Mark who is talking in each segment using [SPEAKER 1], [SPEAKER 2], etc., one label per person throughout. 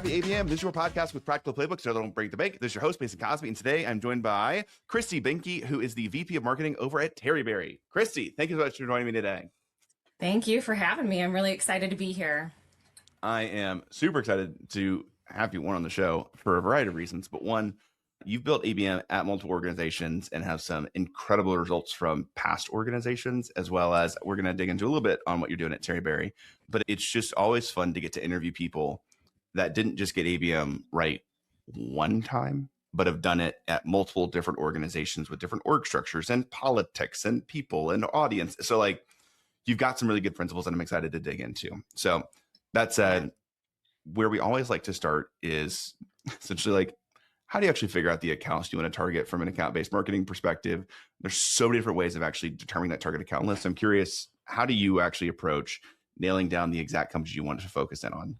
[SPEAKER 1] Scrappy ABM. This is your podcast with practical playbooks so they don't break the bank. This is your host, Mason Cosby, and today I'm joined by Christy Behnke, who is the VP of Marketing over at Terryberry. Christy, thank you so much for joining me today.
[SPEAKER 2] Thank you for having me. I'm really excited to be here.
[SPEAKER 1] I am super excited to have you on the show for a variety of reasons, but one, you've built ABM at multiple organizations and have some incredible results from past organizations, as well as we're going to dig into a little bit on what you're doing at Terryberry. But it's just always fun to get to interview people that didn't just get ABM right one time, but have done it at multiple different organizations with different org structures and politics and people and audience. So like you've got some really good principles that I'm excited to dig into. So that said, where we always like to start is essentially like, how do you actually figure out the accounts you want to target from an account-based marketing perspective? There's so many different ways of actually determining that target account list. I'm curious, how do you actually approach nailing down the exact companies you want to focus in on?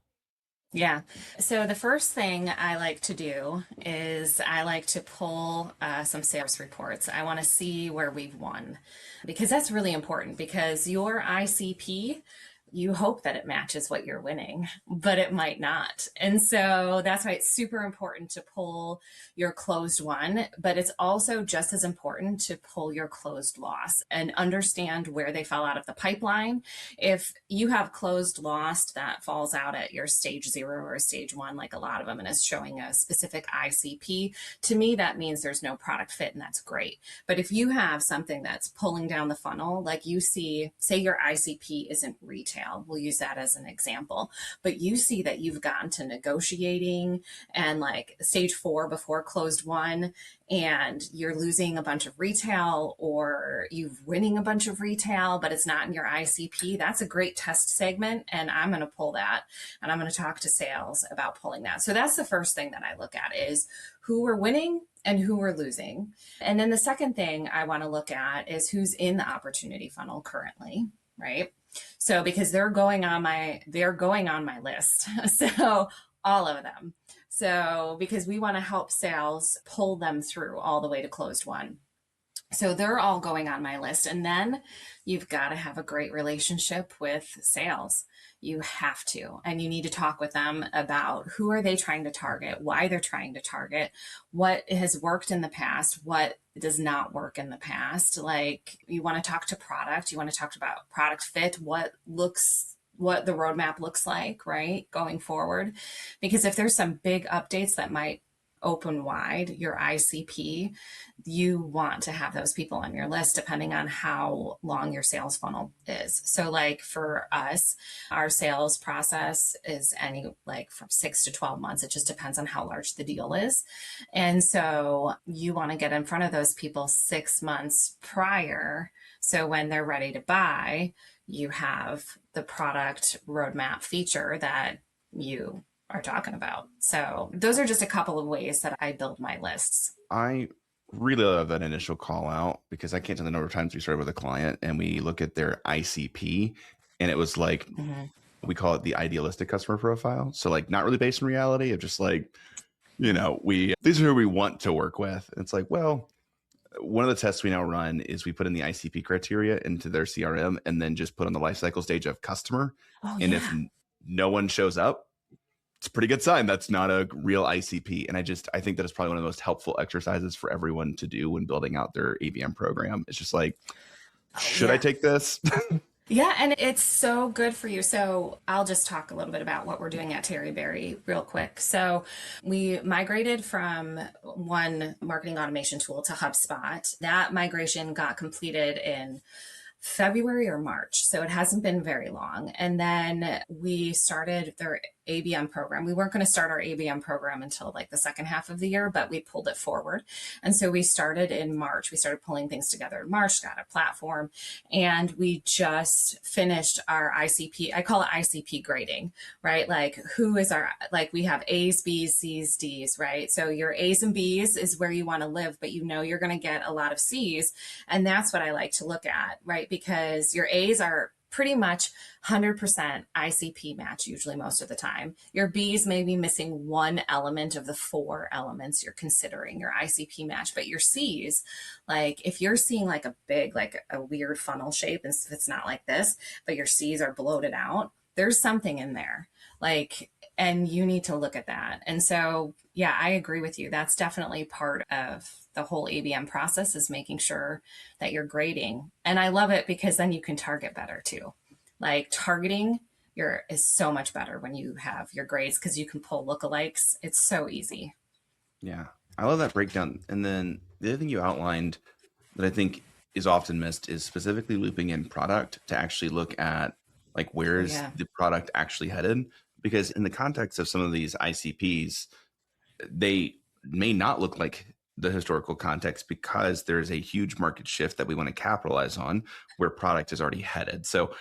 [SPEAKER 2] Yeah. So the first thing I like to do is I like to pull some sales reports. I want to see where we've won, because that's really important, because your ICP, you hope that it matches what you're winning, but it might not. And so that's why it's super important to pull your closed won, but it's also just as important to pull your closed loss and understand where they fell out of the pipeline. If you have closed lost that falls out at your stage 0 or stage 1, like a lot of them, and is showing a specific ICP, to me, that means there's no product fit, and that's great. But if you have something that's pulling down the funnel, like you see, say your ICP isn't retail, we'll use that as an example, but you see that you've gotten to negotiating and like stage 4 before closed won, and you're losing a bunch of retail or you're winning a bunch of retail, but it's not in your ICP, that's a great test segment. And I'm going to pull that, and I'm going to talk to sales about pulling that. So that's the first thing that I look at, is who we're winning and who we're losing. And then the second thing I want to look at is who's in the opportunity funnel currently, right? So because they're going on my list. So all of them. So because we want to help sales pull them through all the way to closed won. So they're all going on my list. And then you've got to have a great relationship with sales. You have to, and you need to talk with them about who are they trying to target, why they're trying to target, what has worked in the past, what does not work in the past. Like, you want to talk to product, you want to talk about product fit, what the roadmap looks like, right, going forward. Because if there's some big updates that might open wide your ICP, you want to have those people on your list depending on how long your sales funnel is. So like for us, our sales process is like from 6 to 12 months. It just depends on how large the deal is. And so you want to get in front of those people 6 months prior. So when they're ready to buy, you have the product roadmap feature that you are talking about. So those are just a couple of ways that I build my lists.
[SPEAKER 1] I really love that initial call out, because I can't tell the number of times we started with a client and we look at their ICP and it was like, we call it the idealistic customer profile. So like not really based in reality, of just like, these are who we want to work with. And it's like, well, one of the tests we now run is we put in the ICP criteria into their CRM and then just put on the lifecycle stage of customer. And if no one shows up, it's a pretty good sign that's not a real ICP. And I think that is probably one of the most helpful exercises for everyone to do when building out their ABM program. It's just like, should I take this?
[SPEAKER 2] Yeah, and it's so good for you. So I'll just talk a little bit about what we're doing at Terryberry real quick. So we migrated from one marketing automation tool to HubSpot. That migration got completed in February or March. So it hasn't been very long. And then we started their ABM program. We weren't going to start our ABM program until like the second half of the year, but we pulled it forward. And so we started in March. We started pulling things together in March, got a platform, and we just finished our ICP. I call it ICP grading, right? Like we have A's, B's, C's, D's, right? So your A's and B's is where you want to live, but you're going to get a lot of C's. And that's what I like to look at, right? Because your A's are pretty much 100% ICP match, usually most of the time. Your B's may be missing one element of the 4 elements you're considering your ICP match, but your C's, like if you're seeing like a big, like a weird funnel shape, and if it's not like this, but your C's are bloated out, there's something in there. And you need to look at that. And so, yeah, I agree with you. That's definitely part of the whole ABM process, is making sure that you're grading. And I love it because then you can target better too. Like targeting your is so much better when you have your grades, because you can pull lookalikes. It's so easy.
[SPEAKER 1] Yeah. I love that breakdown. And then the other thing you outlined that I think is often missed is specifically looping in product to actually look at like where
[SPEAKER 2] Oh,
[SPEAKER 1] is
[SPEAKER 2] yeah.
[SPEAKER 1] the product actually headed? Because in the context of some of these ICPs, they may not look like the historical context because there's a huge market shift that we want to capitalize on where product is already headed. So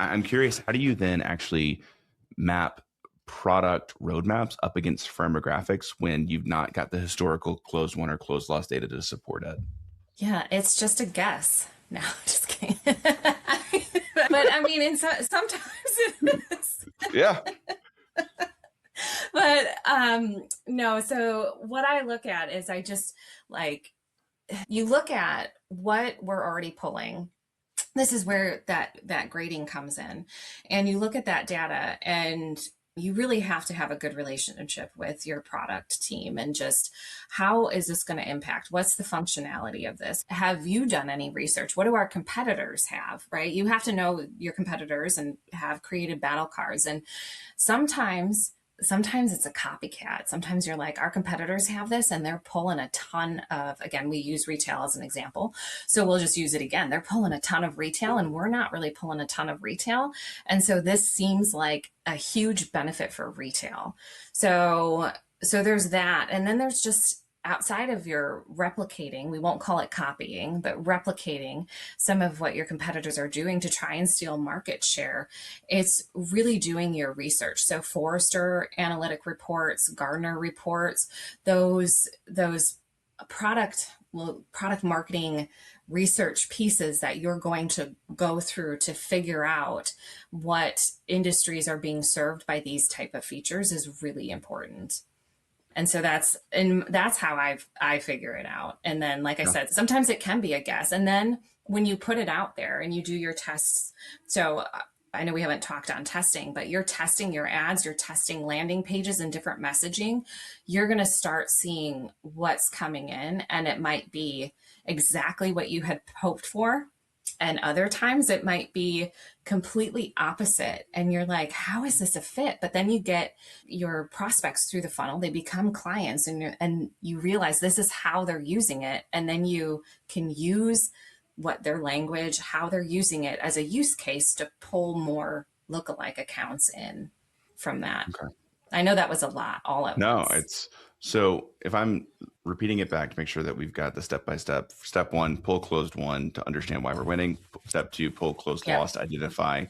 [SPEAKER 1] I'm curious, how do you then actually map product roadmaps up against firmographics when you've not got the historical closed won or closed loss data to support it?
[SPEAKER 2] Yeah, it's just a guess. No, just kidding. But I mean, sometimes it is.
[SPEAKER 1] Yeah.
[SPEAKER 2] But no, so what I look at is I just like, you look at what we're already pulling. This is where that grading comes in. And you look at that data, and you really have to have a good relationship with your product team, and just how is this going to impact? What's the functionality of this? Have you done any research? What do our competitors have, right? You have to know your competitors and have created battle cards. And sometimes it's a copycat. Sometimes you're like, our competitors have this and they're pulling a ton of, again, we use retail as an example. So we'll just use it again. They're pulling a ton of retail and we're not really pulling a ton of retail. And so this seems like a huge benefit for retail. So there's that. And then there's just, outside of your replicating, we won't call it copying, but replicating some of what your competitors are doing to try and steal market share, it's really doing your research. So Forrester analytic reports, Gartner reports, those product marketing research pieces that you're going to go through to figure out what industries are being served by these type of features is really important. And so that's how I figure it out. And then, like I
[SPEAKER 1] Yeah.
[SPEAKER 2] said, sometimes it can be a guess. And then when you put it out there and you do your tests, so I know we haven't talked on testing, but you're testing your ads, you're testing landing pages and different messaging, you're going to start seeing what's coming in, and it might be exactly what you had hoped for. And other times it might be completely opposite. And you're like, how is this a fit? But then you get your prospects through the funnel, they become clients, and you realize this is how they're using it. And then you can use what their language, how they're using it as a use case to pull more lookalike accounts in from that.
[SPEAKER 1] Okay.
[SPEAKER 2] I know that was a lot all at
[SPEAKER 1] No,
[SPEAKER 2] once.
[SPEAKER 1] it's so if I'm repeating it back to make sure that we've got the step by step. Step one, pull closed one to understand why we're winning. Step two, pull closed
[SPEAKER 2] Yep.
[SPEAKER 1] loss to identify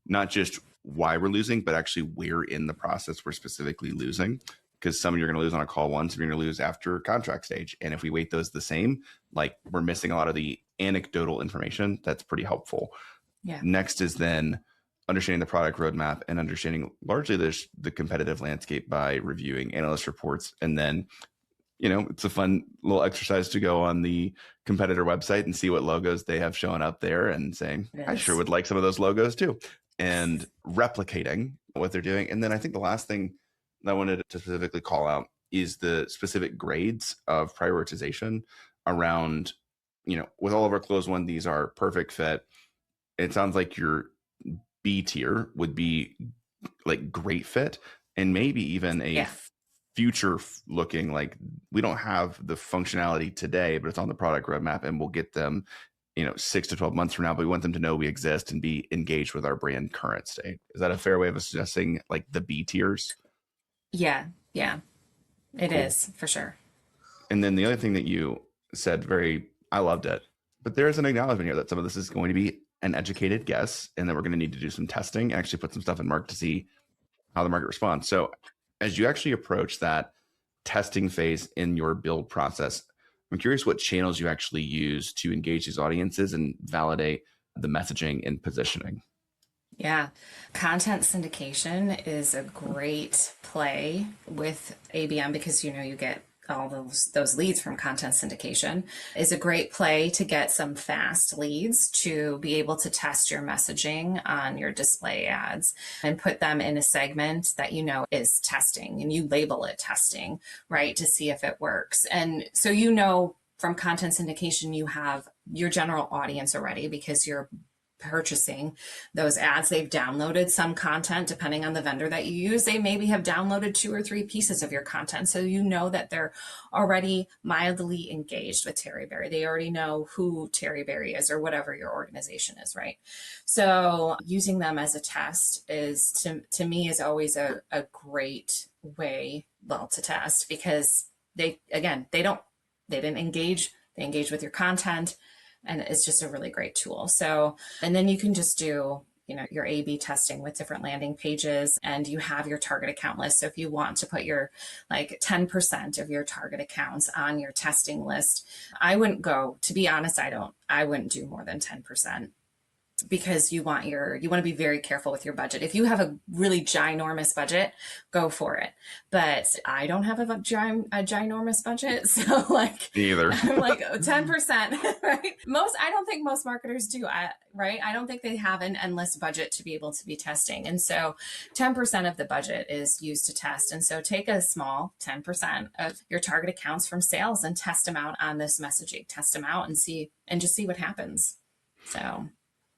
[SPEAKER 1] not just why we're losing, but actually where in the process we're specifically losing. Because some you're going to lose on a call one, some you're going to lose after contract stage. And if we weight those the same, like we're missing a lot of the anecdotal information that's pretty helpful.
[SPEAKER 2] Yeah.
[SPEAKER 1] Next is then understanding the product roadmap and understanding largely the competitive landscape by reviewing analyst reports. And then, it's a fun little exercise to go on the competitor website and see what logos they have showing up there and saying,
[SPEAKER 2] It
[SPEAKER 1] I sure
[SPEAKER 2] is.
[SPEAKER 1] would like some of those logos too. And replicating what they're doing. And then I think the last thing that I wanted to specifically call out is the specific grades of prioritization around, with all of our closed one, these are perfect fit. It sounds like your B tier would be like great fit, and maybe even a
[SPEAKER 2] Yeah.
[SPEAKER 1] future looking, like we don't have the functionality today, but it's on the product roadmap and we'll get them, 6 to 12 months from now, but we want them to know we exist and be engaged with our brand current state. Is that a fair way of suggesting like the B tiers?
[SPEAKER 2] Yeah. Yeah. It
[SPEAKER 1] Cool.
[SPEAKER 2] is for sure.
[SPEAKER 1] And then the other thing that you said, I loved it, but there's an acknowledgement here that some of this is going to be an educated guess, and that we're going to need to do some testing, actually put some stuff in market to see how the market responds. So as you actually approach that testing phase in your build process, I'm curious what channels you actually use to engage these audiences and validate the messaging and positioning.
[SPEAKER 2] Yeah. Content syndication is a great play with ABM because you get all those leads from content syndication is a great play to get some fast leads to be able to test your messaging on your display ads and put them in a segment that you know is testing, and you label it testing, right, to see if it works. And so you know from content syndication you have your general audience already because you're purchasing those ads. They've downloaded some content depending on the vendor that you use. They maybe have downloaded 2 or 3 pieces of your content. So you know that they're already mildly engaged with Terry Berry. They already know who Terry Berry is or whatever your organization is, right? So using them as a test is to me is always a great way, well, to test because they didn't engage. They engage with your content, and it's just a really great tool. So, and then you can just do, your A/B testing with different landing pages, and you have your target account list. So if you want to put your 10% of your target accounts on your testing list, to be honest, I wouldn't do more than 10%. Because you want to be very careful with your budget. If you have a really ginormous budget, go for it. But I don't have a ginormous budget. So
[SPEAKER 1] Either.
[SPEAKER 2] I'm 10%, right? I don't think most marketers do, right? I don't think they have an endless budget to be able to be testing. And so 10% of the budget is used to test. And so take a small 10% of your target accounts from sales and test them out on this messaging, test them out and just see what happens. So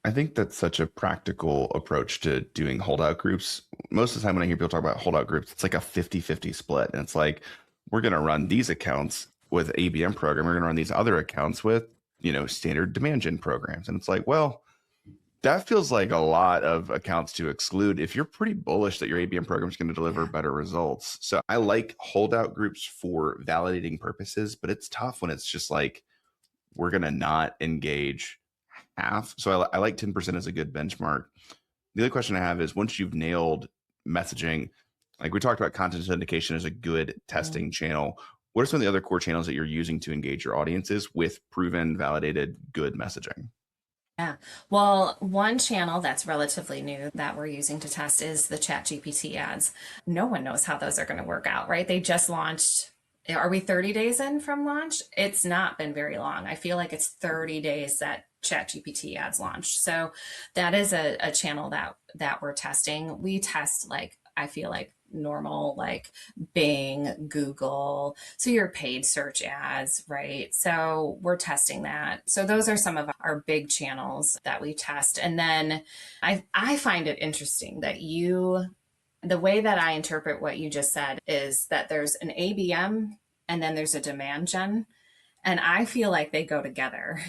[SPEAKER 1] I think that's such a practical approach to doing holdout groups. Most of the time when I hear people talk about holdout groups, it's like a 50-50 split. And it's like, we're going to run these accounts with ABM program. We're going to run these other accounts with, standard demand gen programs. And it's like, well, that feels like a lot of accounts to exclude if you're pretty bullish that your ABM program is going to deliver better results. So I like holdout groups for validating purposes, but it's tough when it's just like, we're going to not engage half. So I like 10% as a good benchmark. The other question I have is, once you've nailed messaging, like we talked about, content syndication as a good testing channel. What are some of the other core channels that you're using to engage your audiences with proven, validated, good messaging?
[SPEAKER 2] Yeah. Well, one channel that's relatively new that we're using to test is the ChatGPT ads. No one knows how those are going to work out, right? They just launched. Are we 30 days in from launch? It's not been very long. I feel like it's 30 days that ChatGPT ads launched. So that is a channel that we're testing. We test I feel like normal, Bing, Google, so your paid search ads, right? So we're testing that. So those are some of our big channels that we test. And then I find it interesting that the way that I interpret what you just said is that there's an ABM and then there's a demand gen. And I feel like they go together.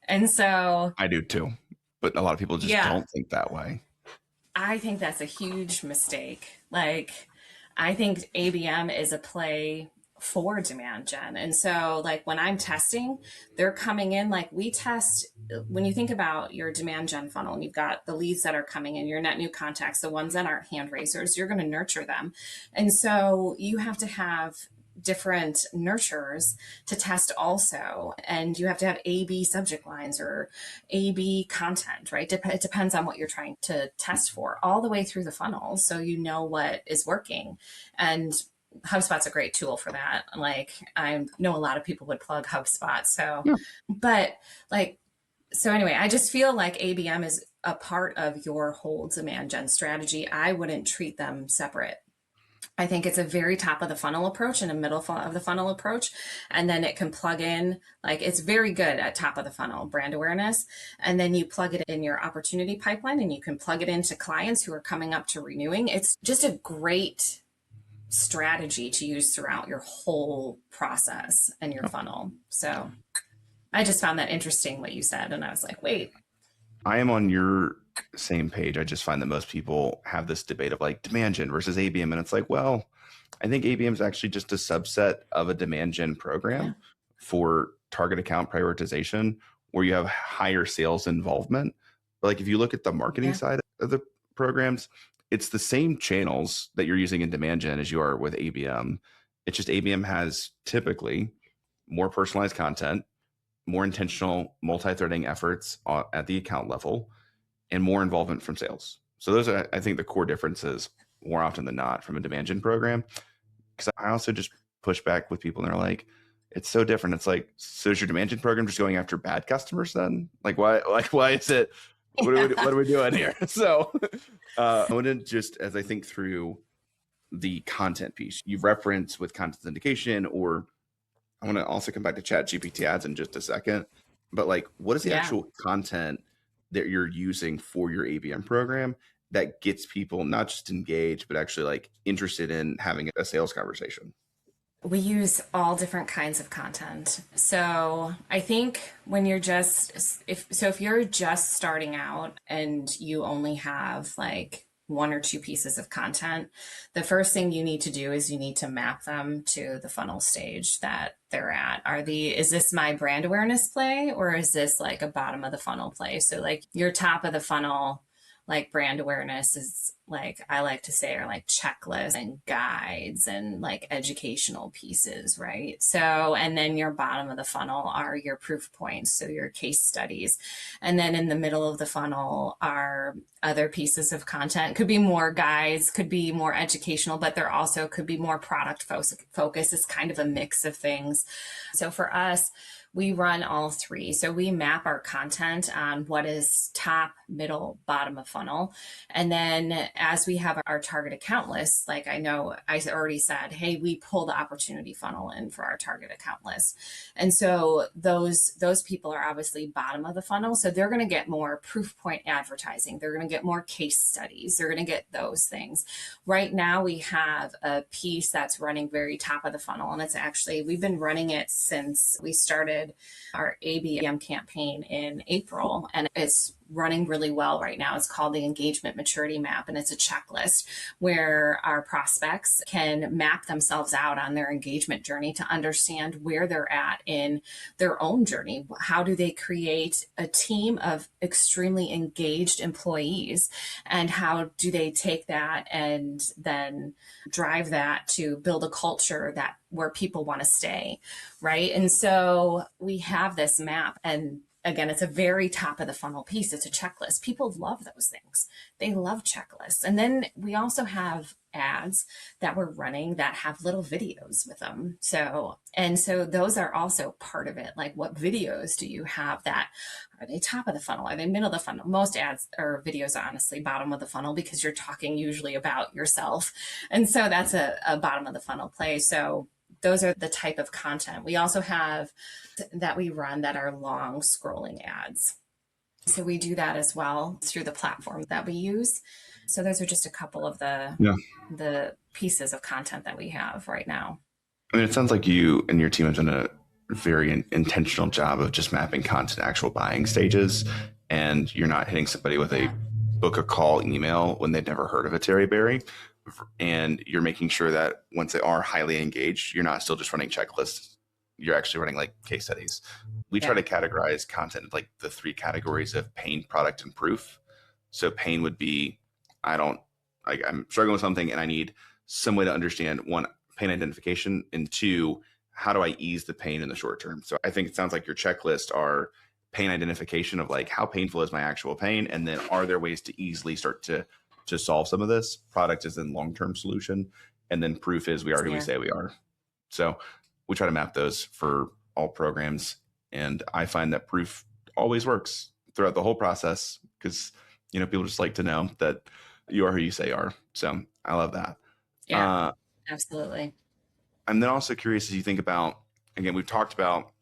[SPEAKER 2] And so
[SPEAKER 1] I do too, but a lot of people just don't think that way.
[SPEAKER 2] I think that's a huge mistake. I think ABM is a play for demand gen. And so when I'm testing, they're coming in, we test, when you think about your demand gen funnel and you've got the leads that are coming in, your net new contacts, the ones that aren't hand raisers, you're going to nurture them. And so you have to have different nurturers to test also. And you have to have A/B subject lines or A/B content, right? It depends on what you're trying to test for all the way through the funnel. So you know what is working. And HubSpot's a great tool for that. I know a lot of people would plug HubSpot. So, but so anyway, I just feel like ABM is a part of your whole demand gen strategy. I wouldn't treat them separate. I think it's a very top of the funnel approach and a middle of the funnel approach. And then it can plug in, it's very good at top of the funnel brand awareness. And then you plug it in your opportunity pipeline and you can plug it into clients who are coming up to renewing. It's just a great strategy to use throughout your whole process and your funnel. So I just found that interesting what you said. And I was like, wait.
[SPEAKER 1] I am on your same page. I just find that most people have this debate of demand gen versus ABM. And it's well, I think ABM is actually just a subset of a demand gen program for target account prioritization where you have higher sales involvement. But if you look at the marketing side of the programs, it's the same channels that you're using in demand gen as you are with ABM. It's just ABM has typically more personalized content, more intentional multi-threading efforts at the account level, and more involvement from sales. So those are, I think, the core differences more often than not from a demand gen program. Because I also just pushback with people, and they're like, it's so different. It's like, so is your demand gen program just going after bad customers then? Like, why is it, what are we doing here? So I want to just, as I think through the content piece, you've referenced with content syndication, or I want to also come back to ChatGPT ads in just a second, but like, what is the
[SPEAKER 2] Yeah.
[SPEAKER 1] actual content that you're using for your ABM program that gets people not just engaged, but actually like interested in having a sales conversation?
[SPEAKER 2] We use all different kinds of content. So I think when you're just, if you're just starting out and you only have like one or two pieces of content, the first thing you need to do is you need to map them to the funnel stage that they're at. Is this my brand awareness play, or is this like a bottom of the funnel play? So like your top of the funnel, like brand awareness is like, I like to say, are like checklists and guides and like educational pieces, right? So, and then your bottom of the funnel are your proof points, so your case studies. And then in the middle of the funnel are other pieces of content. Could be more guides, could be more educational, but there also could be more product focus. It's kind of a mix of things. So for us, we run all three. So we map our content on what is top, middle, bottom of funnel. And then as we have our target account list, like I know I already said, hey, we pull the opportunity funnel in for our target account list. And so those people are obviously bottom of the funnel. So they're going to get more proof point advertising. They're going to get more case studies. They're going to get those things. Right now we have a piece that's running very top of the funnel. And it's actually, we've been running it since we started our ABM campaign in April, and it's running really well right now. It's called the Engagement Maturity Map, and it's a checklist where our prospects can map themselves out on their engagement journey to understand where they're at in their own journey. How do they create a team of extremely engaged employees, and how do they take that and then drive that to build a culture that where people want to stay, right? And so we have this map, and again, it's a very top of the funnel piece. It's a checklist. People love those things. They love checklists. And then we also have ads that we're running that have little videos with them. So those are also part of it. Like, what videos do you have that are they top of the funnel? Are they middle of the funnel? Most ads or videos are honestly bottom of the funnel because you're talking usually about yourself. And so that's a bottom of the funnel play. So those are the type of content. We also have that we run that are long scrolling ads. So we do that as well through the platform that we use. So those are just a couple of the pieces of content that we have right now.
[SPEAKER 1] I mean, it sounds like you and your team have done a very intentional job of just mapping content to actual buying stages, and you're not hitting somebody with a book a call email when they've never heard of a Terry Berry. And you're making sure that once they are highly engaged, you're not still just running checklists. You're actually running like case studies. We try to categorize content like the three categories of pain, product, and proof. So pain would be, I'm struggling with something and I need some way to understand, one, pain identification, and two, how do I ease the pain in the short term? So I think it sounds like your checklist are pain identification of like, how painful is my actual pain? And then are there ways to easily start to solve some of this? Product is in long-term solution. And then proof is we are who we say we are. So we try to map those for all programs. And I find that proof always works throughout the whole process because, people just like to know that you are who you say you are. So I love that.
[SPEAKER 2] Yeah, absolutely.
[SPEAKER 1] I'm then also curious as you think about, again, we've talked about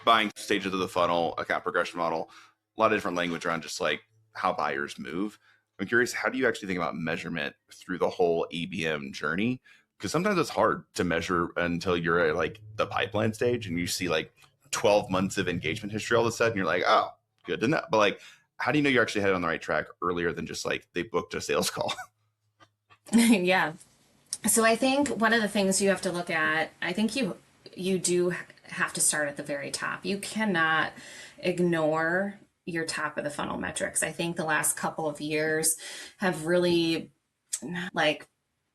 [SPEAKER 1] buying stages of the funnel, account progression model, a lot of different language around just like how buyers move. I'm curious, how do you actually think about measurement through the whole ABM journey? Because sometimes it's hard to measure until you're at like the pipeline stage and you see like 12 months of engagement history all of a sudden. You're like, oh, good to know. But like, how do you know you're actually headed on the right track earlier than just like they booked a sales call?
[SPEAKER 2] Yeah. So I think one of the things you have to look at, I think you do have to start at the very top. You cannot ignore your top of the funnel metrics. I think the last couple of years have really, like,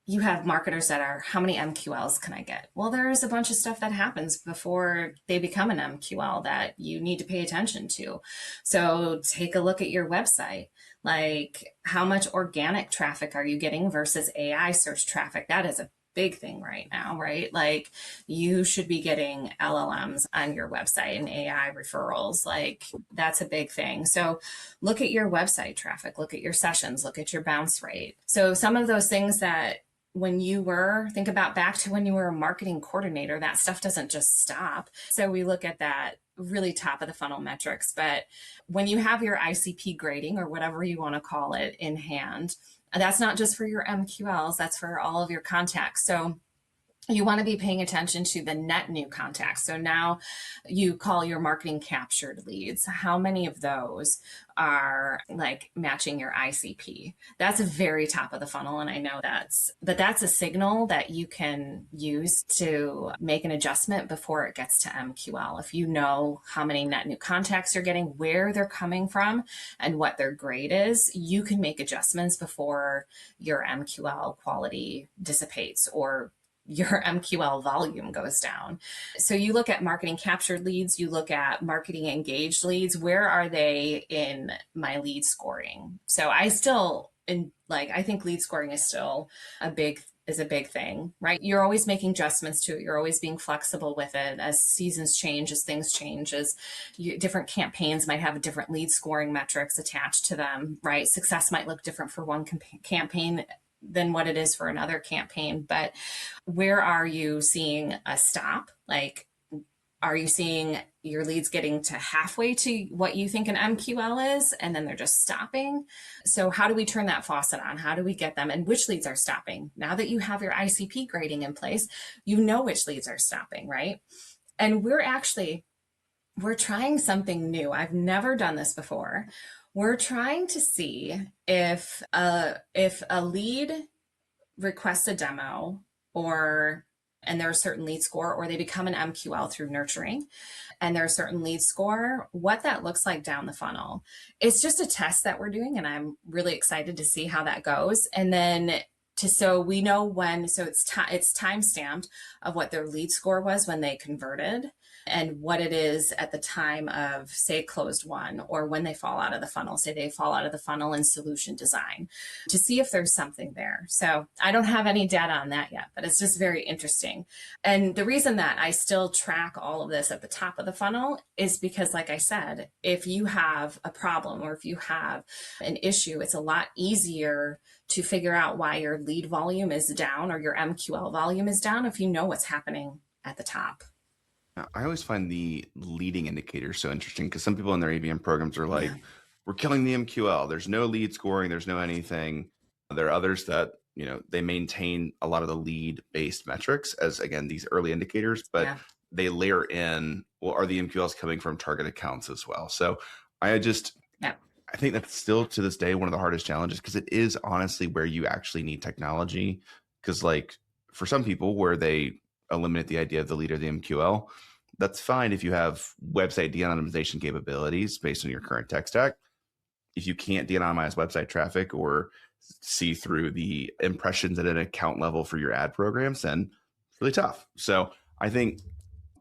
[SPEAKER 2] you have marketers that are, how many MQLs can I get? Well, there's a bunch of stuff that happens before they become an MQL that you need to pay attention to. So take a look at your website. Like, how much organic traffic are you getting versus AI search traffic? That is a big thing right now, right? Like you should be getting LLMs on your website and AI referrals. Like that's a big thing. So look at your website traffic, look at your sessions, look at your bounce rate. So some of those things that when you were, think about back to when you were a marketing coordinator, that stuff doesn't just stop. So we look at that really top of the funnel metrics. But when you have your ICP grading or whatever you want to call it in hand, that's not just for your MQLs, that's for all of your contacts. So you want to be paying attention to the net new contacts. So now you call your marketing captured leads. How many of those are like matching your ICP? That's a very top of the funnel. And I know that's a signal that you can use to make an adjustment before it gets to MQL. If you know how many net new contacts you're getting, where they're coming from, and what their grade is, you can make adjustments before your MQL quality dissipates or your MQL volume goes down. So you look at marketing captured leads, you look at marketing engaged leads. Where are they in my lead scoring? So I think lead scoring is still a big thing, right? You're always making adjustments to it. You're always being flexible with it as seasons change, as things change, different campaigns might have different lead scoring metrics attached to them, right? Success might look different for one campaign than what it is for another campaign. But where are you seeing a stop? Like, are you seeing your leads getting to halfway to what you think an MQL is, and then they're just stopping? So how do we turn that faucet on? How do we get them? And which leads are stopping? Now that you have your ICP grading in place, you know which leads are stopping, right? And we're trying something new. I've never done this before. We're trying to see if a lead requests a demo and there's a certain lead score, or they become an MQL through nurturing and there's a certain lead score, what that looks like down the funnel. It's just a test that we're doing, and I'm really excited to see how that goes. And then so we know it's time stamped of what their lead score was when they converted, and what it is at the time of, say, closed one, or when they fall out of the funnel, say they fall out of the funnel in solution design, to see if there's something there. So I don't have any data on that yet, but it's just very interesting. And the reason that I still track all of this at the top of the funnel is because, like I said, if you have a problem or if you have an issue, it's a lot easier to figure out why your lead volume is down or your MQL volume is down if you know what's happening at the top.
[SPEAKER 1] I always find the leading indicators so interesting because some people in their ABM programs are like,
[SPEAKER 2] Yeah.
[SPEAKER 1] we're killing the MQL. There's no lead scoring. There's no anything. There are others that, they maintain a lot of the lead based metrics as, again, these early indicators, but
[SPEAKER 2] Yeah.
[SPEAKER 1] they layer in, well, are the MQLs coming from target accounts as well? So I think that's still to this day one of the hardest challenges, because it is honestly where you actually need technology. Because like for some people where they eliminate the idea of the lead or the MQL, that's fine if you have website de-anonymization capabilities based on your current tech stack. If you can't de-anonymize website traffic or see through the impressions at an account level for your ad programs, then it's really tough. So I think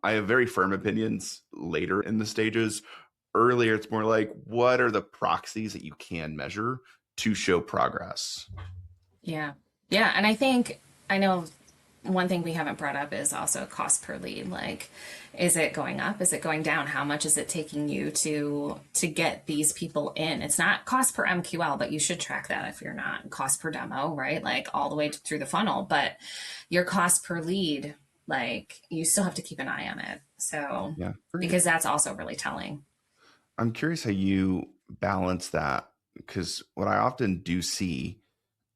[SPEAKER 1] I have very firm opinions later in the stages. Earlier, it's more like, what are the proxies that you can measure to show progress?
[SPEAKER 2] Yeah. Yeah. And I know one thing we haven't brought up is also cost per lead. Like, is it going up? Is it going down? How much is it taking you to get these people in? It's not cost per MQL, but you should track that if you're not. Cost per demo, right? Like all the way through the funnel, but your cost per lead, like you still have to keep an eye on it. So,
[SPEAKER 1] Yeah,
[SPEAKER 2] because that's also really telling.
[SPEAKER 1] I'm curious how you balance that, because what I often do see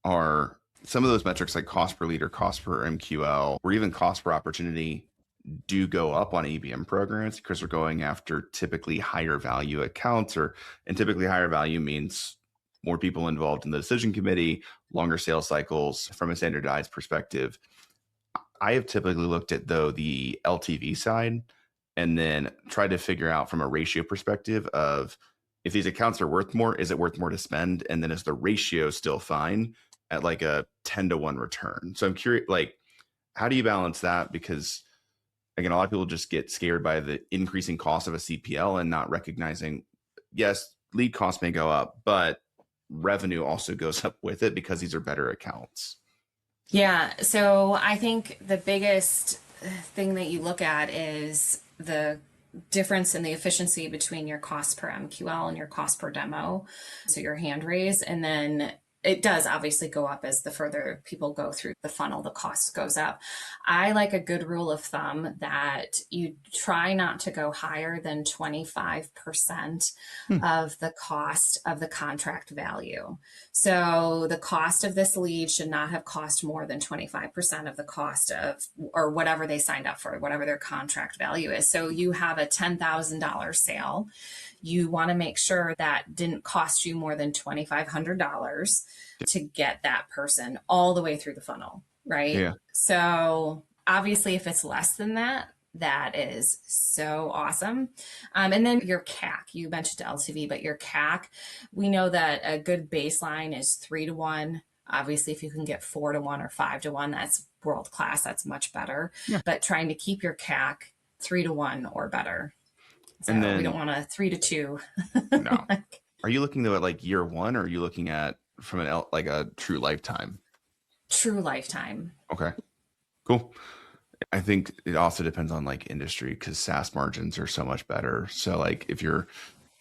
[SPEAKER 1] are some of those metrics like cost per lead or cost per MQL or even cost per opportunity do go up on ABM programs because we're going after typically higher value accounts, and typically higher value means more people involved in the decision committee, longer sales cycles from a standardized perspective. I have typically looked at, though, the LTV side and then tried to figure out from a ratio perspective of, if these accounts are worth more, is it worth more to spend? And then is the ratio still fine at like a 10-to-1 return? So I'm curious, like, how do you balance that? Because again, a lot of people just get scared by the increasing cost of a CPL and not recognizing, yes, lead costs may go up, but revenue also goes up with it because these are better accounts.
[SPEAKER 2] Yeah. So I think the biggest thing that you look at is the difference in the efficiency between your cost per MQL and your cost per demo. So your hand raise, and then it does obviously go up as the further people go through the funnel, the cost goes up. I like a good rule of thumb that you try not to go higher than 25%
[SPEAKER 1] Hmm.
[SPEAKER 2] of the cost of the contract value. So the cost of this lead should not have cost more than 25% of the cost of, or whatever they signed up for, whatever their contract value is. So you have a $10,000 sale. You want to make sure that didn't cost you more than $2,500 to get that person all the way through the funnel, right?
[SPEAKER 1] Yeah.
[SPEAKER 2] So obviously, if it's less than that, that is so awesome. And then your CAC, you mentioned LTV, but your CAC, we know that a good baseline is 3 to 1. Obviously, if you can get 4 to 1 or 5 to 1, that's world class. That's much better.
[SPEAKER 1] Yeah.
[SPEAKER 2] But trying to keep your CAC 3 to 1 or better.
[SPEAKER 1] And
[SPEAKER 2] So we don't
[SPEAKER 1] then
[SPEAKER 2] want a 3 to 2.
[SPEAKER 1] no. Are you looking though at like year one, or are you looking at from like a true lifetime?
[SPEAKER 2] True lifetime.
[SPEAKER 1] Okay, cool. I think it also depends on like industry because SaaS margins are so much better. So like if you're,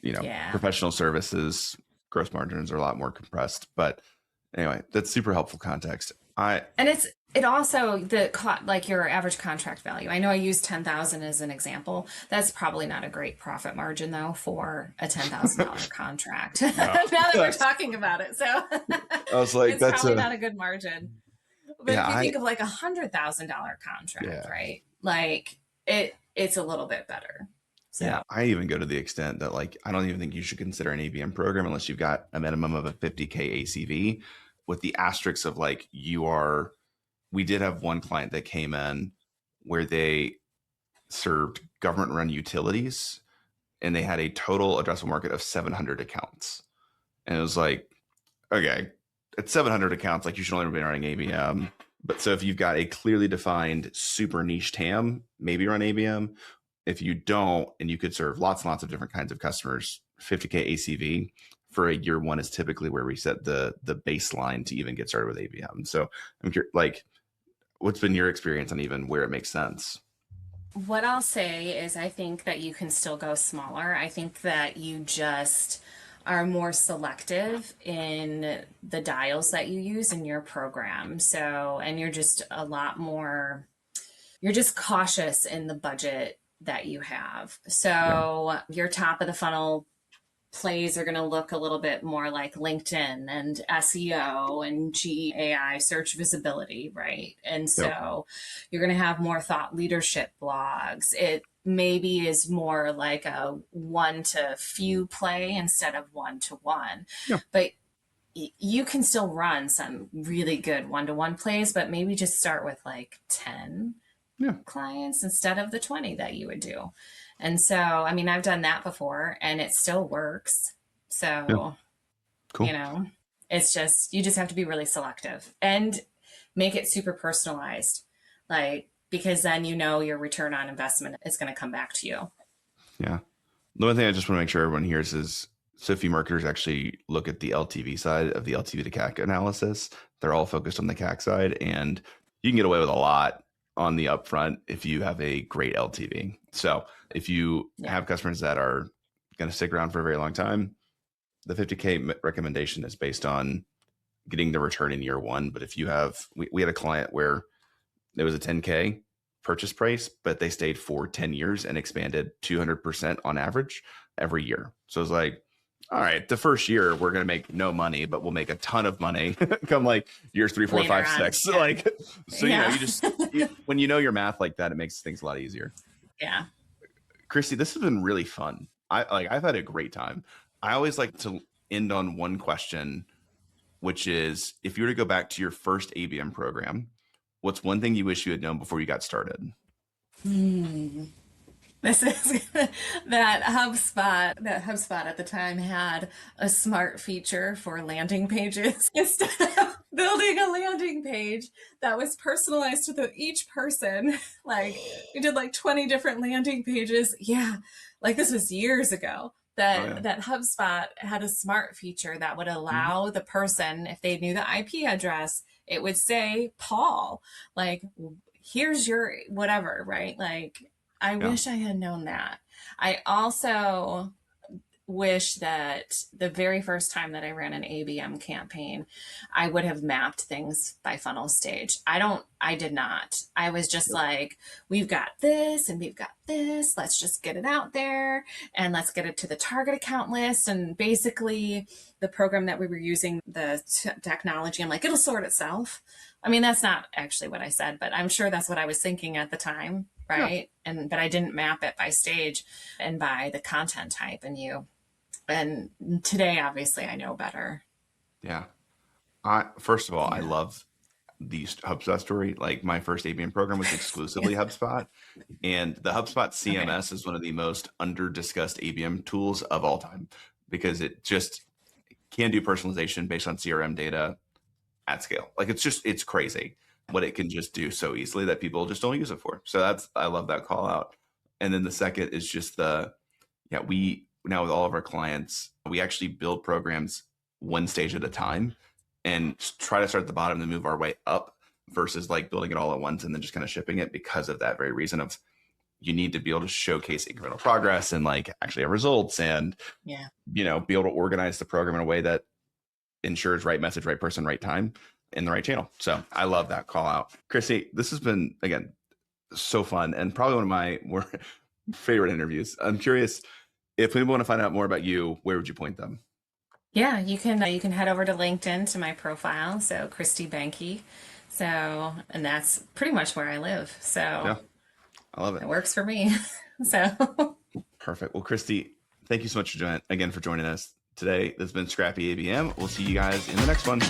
[SPEAKER 2] Yeah.
[SPEAKER 1] professional services, gross margins are a lot more compressed. But anyway, that's super helpful context.
[SPEAKER 2] And it also like your average contract value. I know I used 10,000 as an example. That's probably not a great profit margin though for a $10,000 contract. Now
[SPEAKER 1] No,
[SPEAKER 2] that we're talking about it, so
[SPEAKER 1] I was like,
[SPEAKER 2] it's
[SPEAKER 1] that's
[SPEAKER 2] probably
[SPEAKER 1] a
[SPEAKER 2] not a good margin. But
[SPEAKER 1] yeah,
[SPEAKER 2] if you think of like $100,000 contract,
[SPEAKER 1] yeah,
[SPEAKER 2] right? Like it's a little bit better.
[SPEAKER 1] yeah.
[SPEAKER 2] So
[SPEAKER 1] I even go to the extent that like I don't even think you should consider an ABM program unless you've got a minimum of a 50K ACV, with the asterisks of like you are. We did have one client that came in where they served government run utilities and they had a total addressable market of 700 accounts. And it was like, okay, at 700 accounts, like you should only be running ABM. But so if you've got a clearly defined super niche TAM, maybe run ABM. If you don't, and you could serve lots and lots of different kinds of customers, 50K ACV for a year one is typically where we set the baseline to even get started with ABM. So I'm curious, like, what's been your experience on even where it makes sense?
[SPEAKER 2] what I'll say is I think that you can still go smaller. I think that you just are more selective in the dials that you use in your program. So, and you're just a lot more, you're just cautious in the budget that you have.
[SPEAKER 1] Yeah.
[SPEAKER 2] So, your top of the funnel plays are going to look a little bit more like LinkedIn and SEO and GAI search visibility, right? And
[SPEAKER 1] Yep.
[SPEAKER 2] so you're going to have more thought leadership blogs. It maybe is more like a one to few play instead of 1 to 1.
[SPEAKER 1] Yeah.
[SPEAKER 2] But you can still run some really good 1 to 1 plays, but maybe just start with like 10
[SPEAKER 1] Yeah.
[SPEAKER 2] clients instead of the 20 that you would do. And so, I mean, I've done that before and it still works.
[SPEAKER 1] Yeah.
[SPEAKER 2] So,
[SPEAKER 1] Cool.
[SPEAKER 2] it's just, you just have to be really selective and make it super personalized. Like, because then your return on investment is going to come back to you.
[SPEAKER 1] Yeah. The one thing I just want to make sure everyone hears is so few marketers actually look at the LTV side of the LTV to CAC analysis. They're all focused on the CAC side, and you can get away with a lot on the upfront if you have a great LTV. So if you have customers that are going to stick around for a very long time, the 50K recommendation is based on getting the return in year one. But if you have, we had a client where it was a 10K purchase price, but they stayed for 10 years and expanded 200% on average every year. So it's like, all right, the first year we're going to make no money, but we'll make a ton of money come like years 3, 4,
[SPEAKER 2] Later
[SPEAKER 1] 5,
[SPEAKER 2] on.
[SPEAKER 1] 6.
[SPEAKER 2] Yeah.
[SPEAKER 1] Like, so,
[SPEAKER 2] Yeah.
[SPEAKER 1] when you know your math like that, it makes things a lot easier.
[SPEAKER 2] Yeah.
[SPEAKER 1] Christy, this has been really fun. I've had a great time. I always like to end on one question, which is if you were to go back to your first ABM program, what's one thing you wish you had known before you got started?
[SPEAKER 2] This is that HubSpot at the time had a smart feature for landing pages instead of building a landing page that was personalized to each person. Like we did like 20 different landing pages. Yeah. Like this was years ago that HubSpot had a smart feature that would allow the person, if they knew the IP address, it would say, Paul, like, here's your whatever, right? Like, I
[SPEAKER 1] Yeah.
[SPEAKER 2] wish I had known that. I also wish that the very first time that I ran an ABM campaign, I would have mapped things by funnel stage. I did not. I was just
[SPEAKER 1] Yep.
[SPEAKER 2] like, we've got this and we've got this. Let's just get it out there and let's get it to the target account list. And basically, the program that we were using, the technology, I'm like, it'll sort itself. I mean, that's not actually what I said, but I'm sure that's what I was thinking at the time,
[SPEAKER 1] Yeah.
[SPEAKER 2] right? But I didn't map it by stage and by the content type. And today, obviously, I know better.
[SPEAKER 1] Yeah. First of all, I
[SPEAKER 2] Yeah.
[SPEAKER 1] love the HubSpot story. Like my first ABM program was
[SPEAKER 2] Yeah.
[SPEAKER 1] exclusively HubSpot, and the HubSpot
[SPEAKER 2] Okay.
[SPEAKER 1] CMS is one of the most under discussed ABM tools of all time because it just can do personalization based on CRM data at scale. Like it's crazy what it can just do so easily that people just don't use it for. So I love that call out. And then the second is just we now with all of our clients, we actually build programs one stage at a time and try to start at the bottom and move our way up versus like building it all at once and then just kind of shipping it because of that very reason of you need to be able to showcase incremental progress and like actually have results and,
[SPEAKER 2] Yeah.
[SPEAKER 1] be able to organize the program in a way that ensures right message, right person, right time in the right channel. So I love that call out. Christy, this has been, again, so fun and probably one of my more favorite interviews. I'm curious if people want to find out more about you, where would you point them?
[SPEAKER 2] Yeah, you can head over to LinkedIn to my profile, so Christy Behnke. So, and that's pretty much where I live. So
[SPEAKER 1] Yeah, I love it.
[SPEAKER 2] it works for me. So
[SPEAKER 1] Perfect. Well, Christy, thank you so much for for joining us today. This has been Scrappy ABM. We'll see you guys in the next one.